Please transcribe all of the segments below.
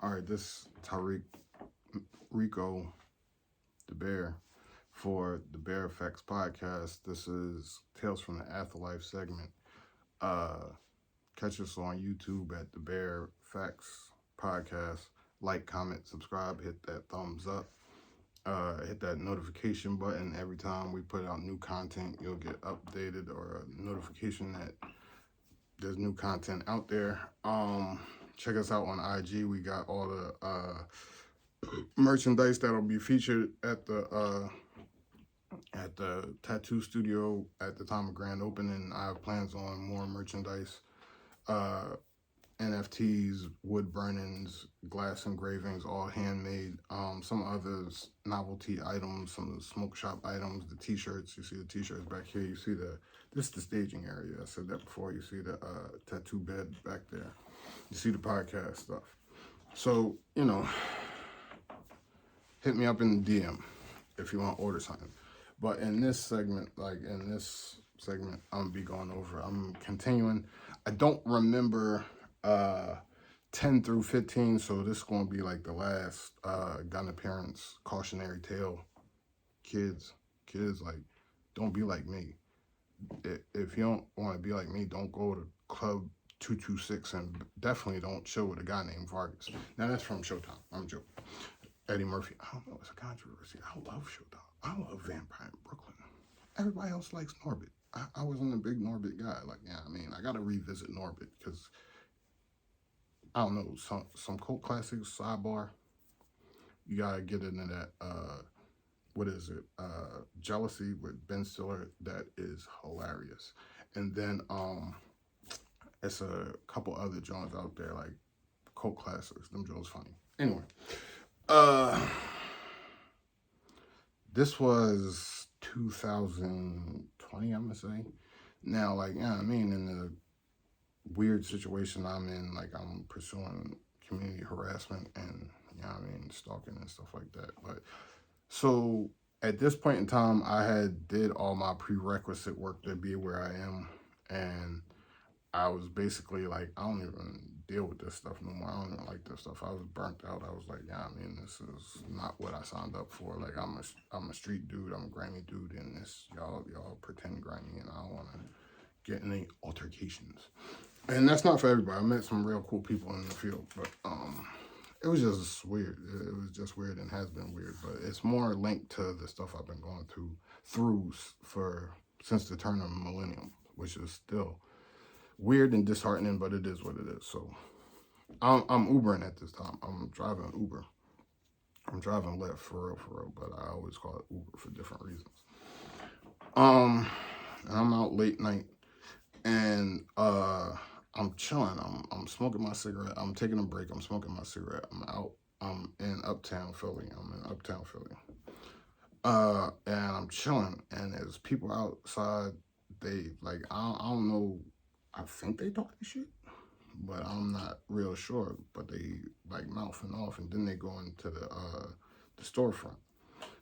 All right, this is Rico DaBear for the Bear Effects podcast. This is Tales from the Afterlife Segment. Catch us on YouTube at the Bear Effects podcast. Like, comment, subscribe, hit that thumbs up. Hit that notification button. Every time we put out new content, you'll get updated or a notification that there's new content out there. Check us out on IG. We got all the merchandise that'll be featured at the tattoo studio at the time of grand opening. I have plans on more merchandise, NFTs, wood burnings, glass engravings, all handmade. Some others novelty items, some of the smoke shop items, the t-shirts. You see the t-shirts back here. You see this is the staging area. I said that before. You see the tattoo bed back there. You see the podcast stuff. So, hit me up in the DM if you want to order something. But in this segment, I'm gonna be going over. I'm continuing. I don't remember 10 through 15, so this is gonna be like the last gun appearance cautionary tale. Kids, like, don't be like me. If you don't want to be like me, don't go to Club 226, and definitely don't chill with a guy named Vargas. Now that's from Showtime. I'm joking. Eddie Murphy. I don't know. It's a controversy. I love Showtime. I love Vampire in Brooklyn. Everybody else likes Norbit. I wasn't a big Norbit guy. I got to revisit Norbit because, I don't know, some cult classics, sidebar. You got to get into that, Jealousy with Ben Stiller. That is hilarious. And then it's a couple other joints out there, like cult classics. Them joints funny. Anyway. This was 2020, I'm gonna say. Now, in the weird situation I'm in, I'm pursuing community harassment and, stalking and stuff like that. But, so, at this point in time, I had did all my prerequisite work to be where I am, and I was basically I don't even deal with this stuff no more. I don't even like this stuff. I was burnt out. I was like, this is not what I signed up for. I'm a street dude. I'm a grimy dude, and this y'all pretend grimy, and I don't want to get any altercations. And that's not for everybody. I met some real cool people in the field, but it was just weird. It was just weird and has been weird. But it's more linked to the stuff I've been going through since the turn of the millennium, which is still weird and disheartening, but it is what it is. So I'm Ubering at this time. I'm driving Uber. I'm driving Lyft for real, but I always call it Uber for different reasons. And I'm out late night, and I'm chilling. I'm smoking my cigarette. I'm taking a break. I'm smoking my cigarette. I'm in Uptown Philly. And I'm chilling, and there's people outside. They I don't know. I think they talking shit, but I'm not real sure. But they mouthing off, and then they go into the storefront.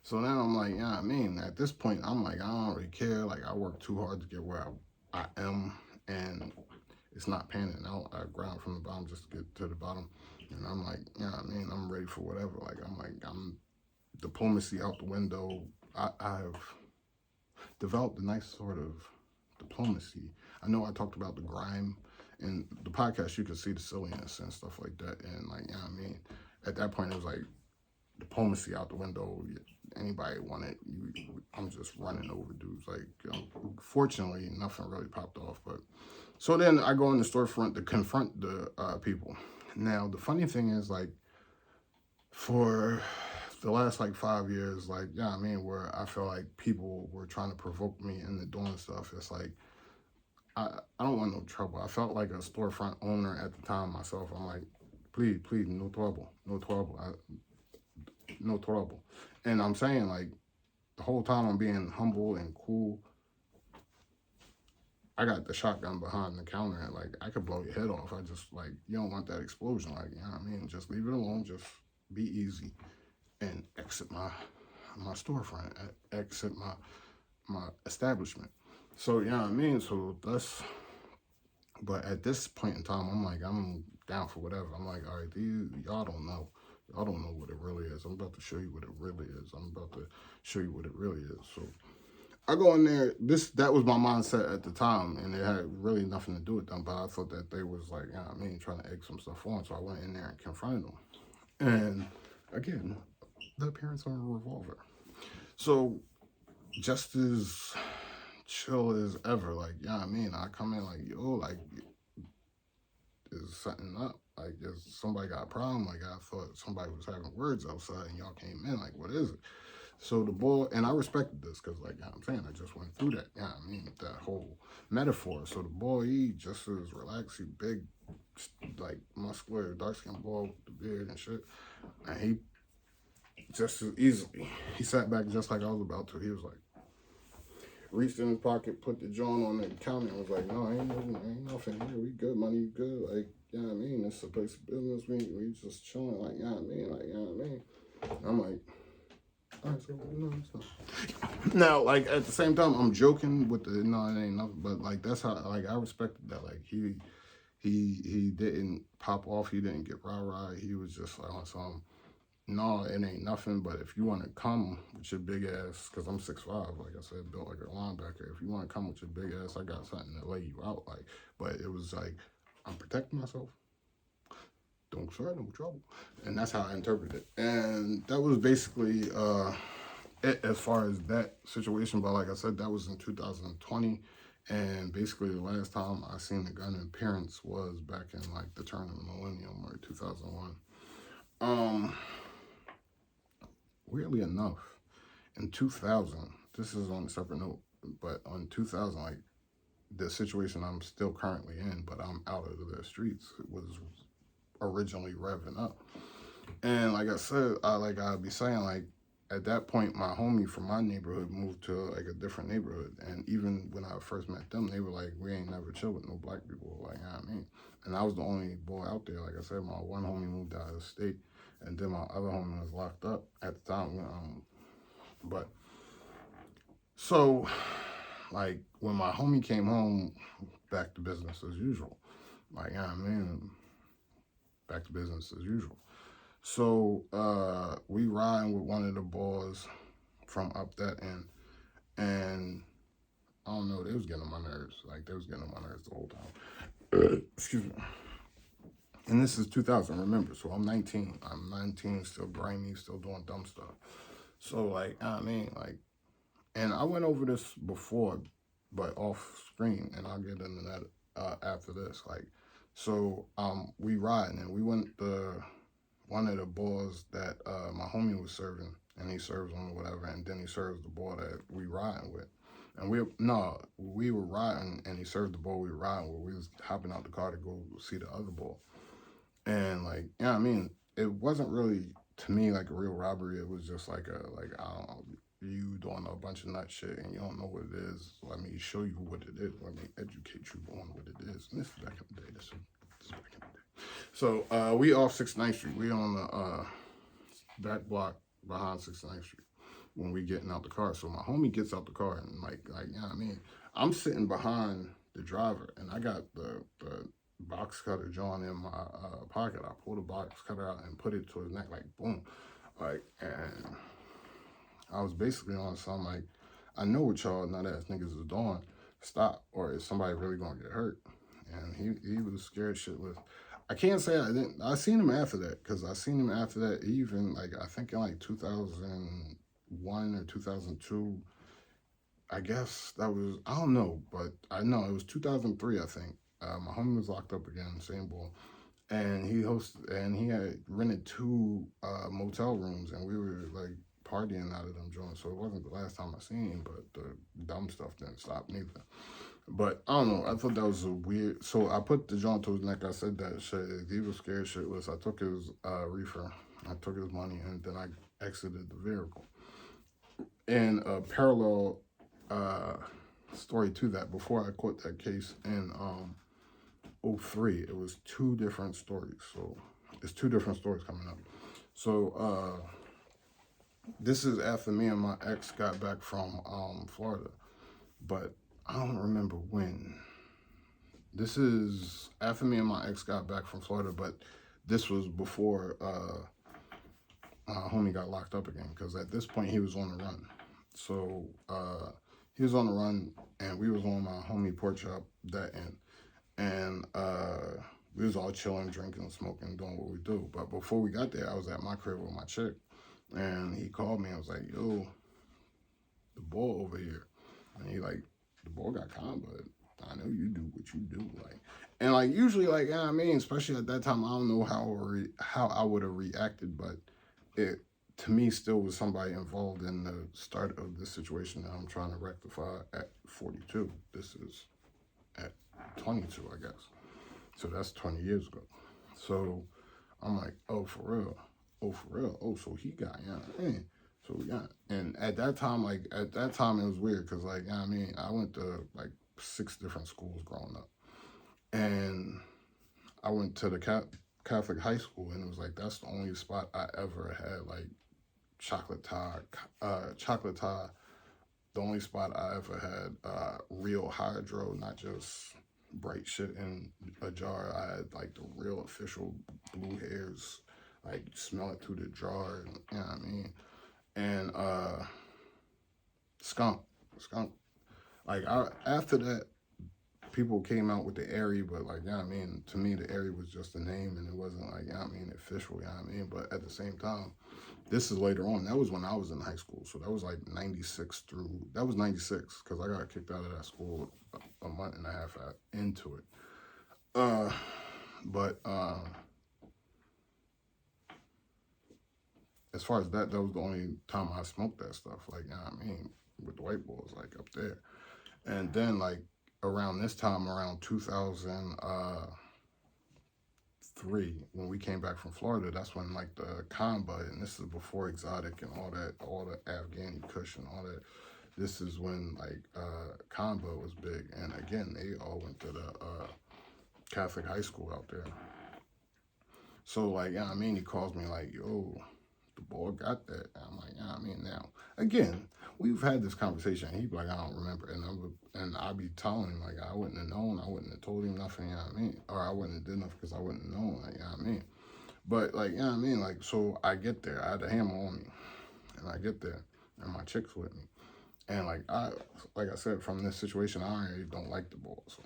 So now I'm at this point, I'm I don't really care. I work too hard to get where I am, and it's not panning out. I grind from the bottom just to get to the bottom, and I'm I'm ready for whatever. I'm diplomacy out the window. I've developed a nice sort of diplomacy. I know I talked about the grime in the podcast. You could see the silliness and stuff like that. And at that point, it was diplomacy out the window. Anybody want it? I'm just running over dudes. Fortunately, nothing really popped off. But so then I go in the storefront to confront the people. Now, the funny thing is, for the last 5 years, where I feel like people were trying to provoke me into doing stuff. It's I don't want no trouble. I felt like a storefront owner at the time myself. I'm please, no trouble, no trouble. And I'm saying the whole time I'm being humble and cool. I got the shotgun behind the counter, and I could blow your head off. I just you don't want that explosion. Just leave it alone. Just be easy. And exit my storefront, exit my establishment. So, so But at this point in time, I'm like, I'm down for whatever. I'm like, all right, y'all don't know. Y'all don't know what it really is. I'm about to show you what it really is. I'm about to show you what it really is. So I go in there. That was my mindset at the time, and it had really nothing to do with them. But I thought that they was like, trying to egg some stuff on. So I went in there and confronted them. And again, the appearance of a revolver. So just as chill as ever, like, I come in like, yo, like, is something up? Like, is somebody got a problem? Like, I thought somebody was having words outside and y'all came in. Like, what is it? So the boy, and I respected this because, like, I'm saying, I just went through that. That whole metaphor. So the boy, he just as relaxed, he big, like, muscular, dark skinned boy with the beard and shit. And he just as easily, he sat back just like I was about to. He was like, reached in his pocket, put the joint on the counter, and was like, "No, ain't nothing here. We good, money, you good. Like, it's a place of business. We just chilling. Like, I'm like, all right, so no, it's not. Now, like at the same time, I'm joking with the no, it ain't nothing. But like that's how like I respected that. Like he didn't pop off. He didn't get rah. He was just like on some. No, it ain't nothing, but if you want to come with your big ass, because I'm 6'5", like I said, built like a linebacker. If you want to come with your big ass, I got something to lay you out. Like, but it was like, I'm protecting myself. Don't start no trouble. And that's how I interpret it. And that was basically it as far as that situation. But like I said, that was in 2020. And basically the last time I seen the gun in appearance was back in like the turn of the millennium or 2001. Weirdly enough, in 2000, this is on a separate note, but on 2000, like the situation I'm still currently in, but I'm out of the streets, was originally revving up. And like I said, I'd be saying, like, at that point, my homie from my neighborhood moved to like a different neighborhood. And even when I first met them, they were like, we ain't never chill with no black people. Like, And I was the only boy out there. Like I said, my one homie moved out of the state. And then my other homie was locked up at the time. But so, like, when my homie came home, back to business as usual. Like, back to business as usual. So, we riding with one of the boys from up that end, and I don't know, they was getting on my nerves. Like, they was getting on my nerves the whole time. Excuse me. And this is 2000, remember, so I'm 19. I'm 19, still grimy, still doing dumb stuff. So, like, and I went over this before, but off screen, and I'll get into that after this. Like, so we riding, and we went to one of the boys that my homie was serving, and he serves on whatever, and then he serves the boy that we riding with. And we were riding, and he served the boy we were riding with. We was hopping out the car to go see the other boy. And like, it wasn't really to me like a real robbery. It was just like I don't know, you doing a bunch of nut shit and you don't know what it is. Let me show you what it is. Let me educate you on what it is. And this is back in the day. This is back in the day. So we off 69th Street. We on the back block behind 69th Street when we getting out the car. So my homie gets out the car and I'm sitting behind the driver and I got the box cutter joint in my pocket. I pulled the box cutter out and put it to his neck, like boom, like, and I was basically on something like, I know what y'all nut ass niggas is doing. Stop, or is somebody really gonna get hurt? And he was scared shitless. I can't say I didn't. I seen him after that because I seen him after that. Even like I think in like 2001 or 2002. I guess that was, I don't know, but I know it was 2003, I think. My homie was locked up again, same boy. And he had rented 2 motel rooms, and we were like partying out of them joints. So it wasn't the last time I seen him, but the dumb stuff didn't stop neither. But I don't know, I thought that was a weird, so I put the joint to his neck, I said that shit, he was scared shitless. I took his reefer, I took his money, and then I exited the vehicle. And a parallel story to that, before I caught that case in 03, it was 2 different stories. So it's 2 different stories coming up. So this is after me and my ex got back from Florida, but I don't remember when. this is after me and my ex got back from Florida, but this was before my homie got locked up again, because at this point he was on the run. So he was on the run, and we was on my homie porch up that end, and we was all chilling, drinking, smoking, doing what we do. But before we got there, I was at my crib with my chick, and he called me. I was like, "Yo, the boy over here," and he like, "The boy got con, but I know you do what you do." Like, and like usually, like, I mean, especially at that time, I don't know how I would have reacted, but it to me still was somebody involved in the start of the situation that I'm trying to rectify at 42. This is at 22, I guess. So that's 20 years ago. So I'm like, oh, for real. Oh, for real. Oh, so he got, So we got, and at that time it was weird because, like, I mean, I went to like 6 different schools growing up. And I went to the Catholic high school, and it was like, that's the only spot I ever had, like, chocolate tie. The only spot I ever had real hydro, not just bright shit in a jar. I had like the real official blue hairs, like smell it through the jar, you know what I mean? And skunk. Like after that, people came out with the Airy, but like, you know what I mean? To me, the Airy was just a name, and it wasn't like, you know what I mean, official, you know what I mean? But at the same time, this is later on. That was when I was in high school. So that was like 96, because I got kicked out of that school a month and a half into it. But as far as that was the only time I smoked that stuff. Like, you know what I mean? With the white boys, like up there. And then like around this time, around 2003, when we came back from Florida, that's when like the combo, and this is before exotic and all the Afghani Kush and all that. This is when like combo was big, and again they all went to the Catholic high school out there. So like, yeah, I mean, he calls me like, "Yo, the boy got that." And I'm like, yeah, I mean, now again, we've had this conversation. He'd be like, "I don't remember," and I'd be telling him like, I wouldn't have known, I wouldn't have told him nothing, you know what I mean, or I wouldn't have did nothing because I wouldn't have known, like, you know what I mean. But like, you know what I mean, like, so I get there, I had the hammer on me, and I get there, and my chick's with me, and like I said, from this situation, I really don't like the boy, so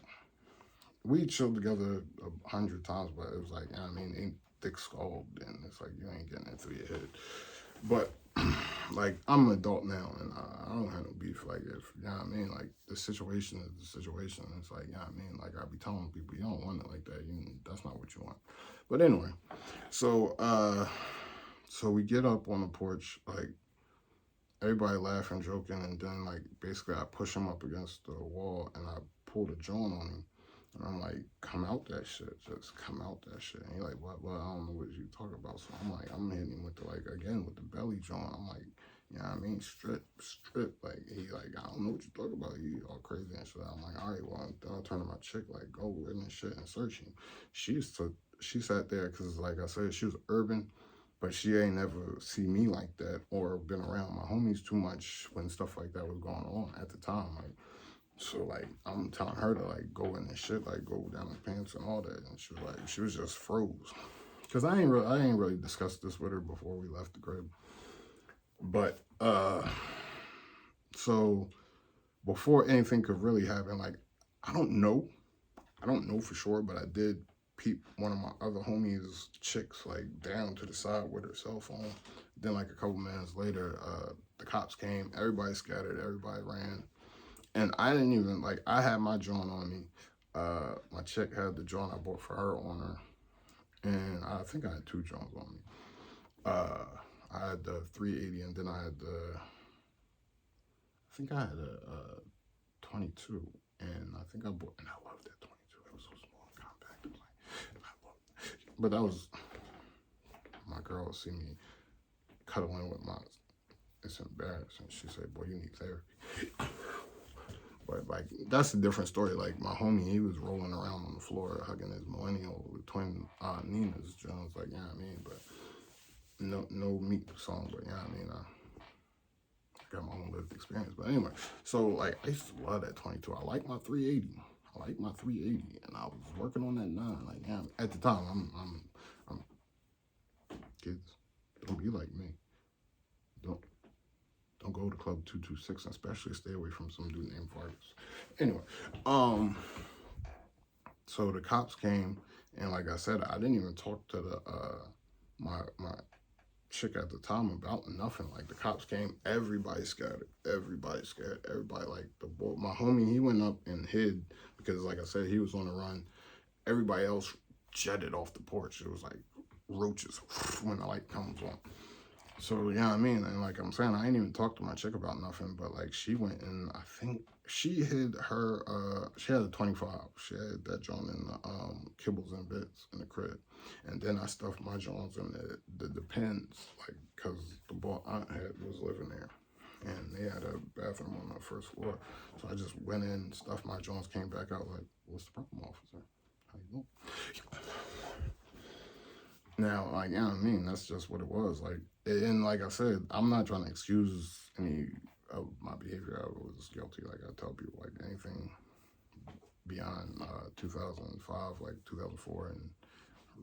we chilled together 100 times, but it was like, you know what I mean, ain't thick skulled, and it's like you ain't getting it through your head. But like, I'm an adult now, and I don't have no beef. Like, if you know what I mean, like, the situation is the situation. It's like, you know what I mean, like, I be telling people, you don't want it like that. That's not what you want. But anyway, so so we get up on the porch, like everybody laughing, joking, and then like basically I push him up against the wall, and I pull the joint on him. And I'm like, come out that shit. Just come out that shit. And he's like, what? Well, I don't know what you talking about. So I'm like, I'm hitting him with the, like, again, with the belly joint. I'm like, you know what I mean? Strip. Like, he like, I don't know what you talking about. He all crazy and shit. I'm like, all right, well, then I turn to my chick, like, go in and shit and search him. She sat there because, like I said, she was urban, but she ain't never see me like that or been around my homies too much when stuff like that was going on at the time. Like, so like I'm telling her to like go in and shit, like go down the pants and all that, and she was just froze. Cause I ain't really discussed this with her before we left the crib. But so before anything could really happen, like I don't know for sure, but I did peep one of my other homies' chicks like down to the side with her cell phone. Then like a couple minutes later, the cops came, everybody scattered, everybody ran. And I didn't even, like, I had my joint on me. My chick had the joint I bought for her on her. And I think I had 2 joints on me. I had the 380, and then I think I had a 22. And I think I bought, and I loved that 22. It was so small and compact. Like, I loved it. But that was, my girl see me cuddling with my, it's embarrassing. She said, boy, you need therapy. But like, that's a different story. Like my homie, he was rolling around on the floor hugging his millennial with twin Nina's Jones. Like, you know what I mean? But no meat song. But you know what I mean? I got my own lived experience. But anyway, so like I used to love that 22. I like my 380. I like my 380, and I was working on that 9. Like, yeah, at the time, I'm kids, don't be like me. Don't go to Club 226, and especially stay away from some dude named Vargas. Anyway, so the cops came, and like I said, I didn't even talk to the my chick at the time about nothing. Like, the cops came, everybody scattered. Everybody scared. Everybody, like, the boy, my homie, he went up and hid because, like I said, he was on the run. Everybody else jetted off the porch. It was like roaches when the light comes on. So, yeah, I mean, and like I'm saying, I ain't even talked to my chick about nothing, but like she went and I think she hid her, she had a 25. She had that joint in the kibbles and bits in the crib. And then I stuffed my joints in the pens, like, because the boy aunt was living there. And they had a bathroom on the first floor. So I just went in, stuffed my joints, came back out like, what's the problem, officer? How you doing? Now, like, yeah, I mean, that's just what it was. Like, and like I said, I'm not trying to excuse any of my behavior. I was guilty. Like, I tell people, like, anything beyond 2005, like 2004, and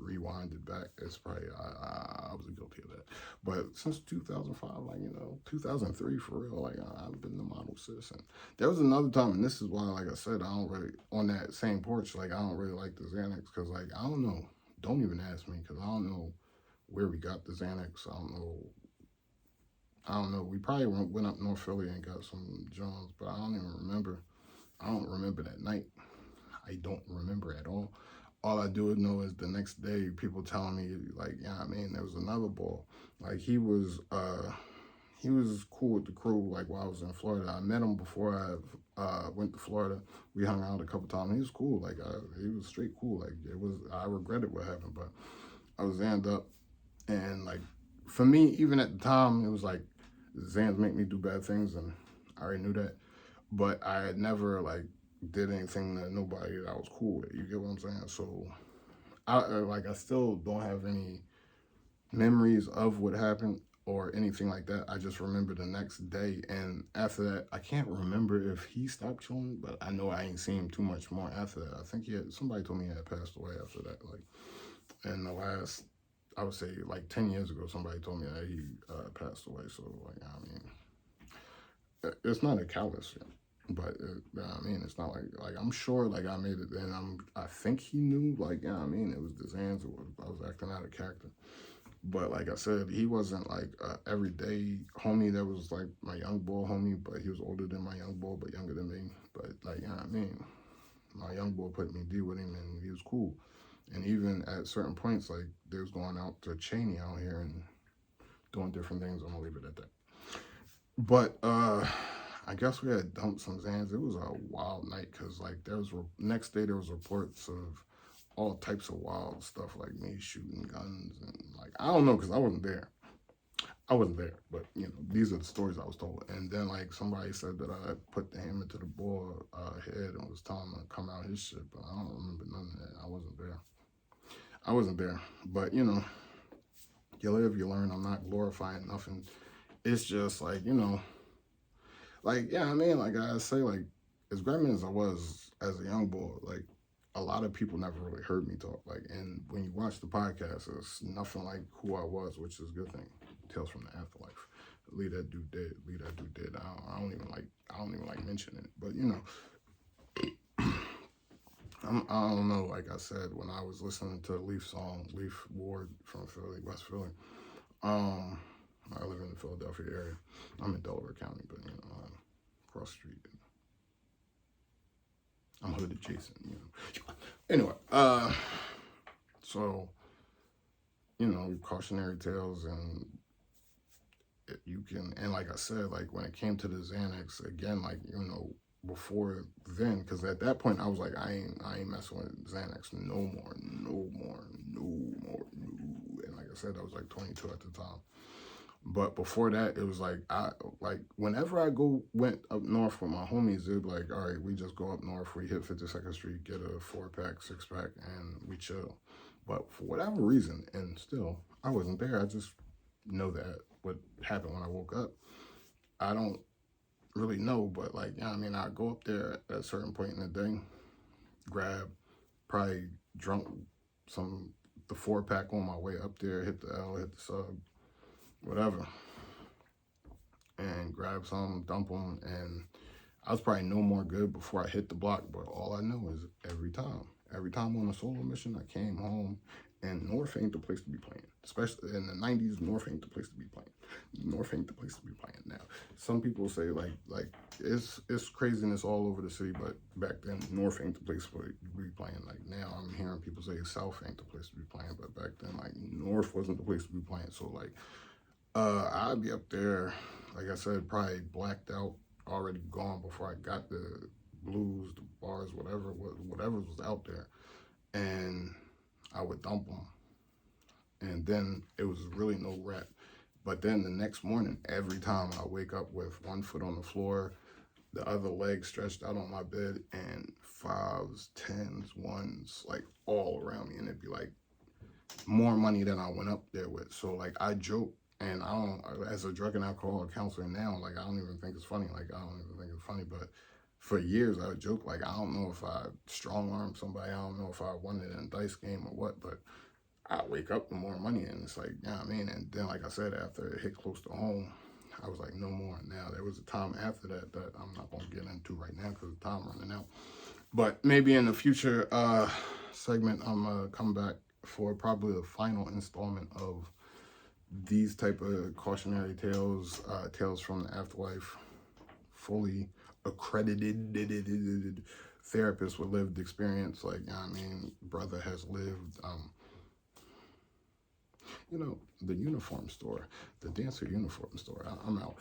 rewinded back, it's probably, I was guilty of that. But since 2005, like, 2003, for real, like, I've been the model citizen. There was another time, and this is why, like I said, I don't really, on that same porch, like, I don't really like the Xanax, because, like, I don't know. Don't even ask me, because I don't know where we got the Xanax. I don't know. We probably went up North Philly and got some Johns, but I don't even remember. I don't remember that night. I don't remember at all. All I do know is the next day, people telling me, like, yeah, I mean, there was another ball. Like, he was cool with the crew, like, while I was in Florida. I met him before I went to Florida. We hung out a couple times. He was cool. Like, he was straight cool. Like, I regretted what happened, but I was zanned up. And, like, for me, even at the time, it was like, Xans make me do bad things, and I already knew that. But I had never, like, did anything to nobody that I was cool with. You get what I'm saying? So, I still don't have any memories of what happened or anything like that. I just remember the next day, and after that, I can't remember if he stopped chilling, but I know I ain't seen him too much more after that. I think somebody told me he had passed away after that. Like, in the last, I would say, like 10 years ago, somebody told me that he passed away. So, like, I mean, it's not a callous, but I mean, it's not like I'm sure, like, I made it, and I think he knew, like, I mean, it was the Xans. I was acting out of character. But like I said, he wasn't like a everyday homie that was like my young boy homie, but he was older than my young boy, but younger than me. But like, I mean, my young boy put me D with him, and he was cool. And even at certain points, like, they was going out to Cheney out here and doing different things. I'm gonna leave it at that. But I guess we had dumped some Xans. It was a wild night, because like next day there was reports of all types of wild stuff, like me shooting guns, and like, I don't know, because I wasn't there. But these are the stories I was told. And then, like, somebody said that I put the hammer to the boy head and was telling him to come out his shit, but I don't remember none of that. I wasn't there. But you live, you learn. I'm not glorifying nothing. It's just like, like, yeah, I mean, like I say, like, as grimy as I was as a young boy, like, a lot of people never really heard me talk. Like, and when you watch the podcast, it's nothing like who I was, which is a good thing. Tales from the Afterlife. Leave that dude dead. I don't even like mentioning it. But I don't know. Like I said, when I was listening to Leaf Ward from Philly, West Philly. I live in the Philadelphia area. I'm in Delaware County, but across the street. I'm hood adjacent, Anyway, so, cautionary tales, and and like I said, like, when it came to the Xanax, again, like, before then, because at that point I was like, I ain't messing with Xanax no more. And like I said, I was like 22 at the time. But before that, it was like, whenever I went up north with my homies, they'd be like, all right, we just go up north, we hit 52nd Street, get a 4-pack, 6-pack, and we chill. But for whatever reason, and still, I wasn't there. I just know that what happened when I woke up. I don't really know, but like, I mean, I go up there at a certain point in the day, grab, probably drunk the 4-pack on my way up there, hit the L, hit the sub, whatever, and grab some, dump them, and I was probably no more good before I hit the block, but all I knew is every time on a solo mission, I came home, and North ain't the place to be playing. Especially in the 90s, North ain't the place to be playing. North ain't the place to be playing now. Some people say, like it's craziness all over the city, but back then, North ain't the place to be playing. Like, now I'm hearing people say South ain't the place to be playing, but back then, like, North wasn't the place to be playing. So, like, I'd be up there, like I said, probably blacked out, already gone before I got the blues, the bars, whatever was out there, and I would dump them, and then it was really no rep. But then the next morning, every time I wake up with one foot on the floor, the other leg stretched out on my bed, and 5s, 10s, 1s, like all around me, and it'd be like more money than I went up there with. So like I joke. And I don't, as a drug and alcohol counselor now, like, I don't even think it's funny. Like, I don't even think it's funny. But for years, I would joke, like, I don't know if I strong-armed somebody. I don't know if I won it in a dice game or what. But I wake up with more money, and it's like, you know what I mean? And then, like I said, after it hit close to home, I was like, no more. Now, there was a time after that I'm not going to get into right now because the time running out. But maybe in the future segment, I'm going to come back for probably the final installment of these type of cautionary tales, tales from the afterlife, fully accredited therapist with lived experience. Like, you know what I mean, brother has lived, the uniform store, the dancer uniform store. I'm out.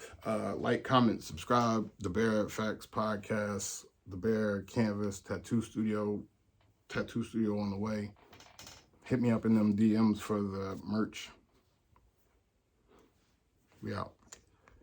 Like, comment, subscribe. DaBear Facts Podcast, DaBear Canvas Tattoo Studio on the way. Hit me up in them DMs for the merch. We out.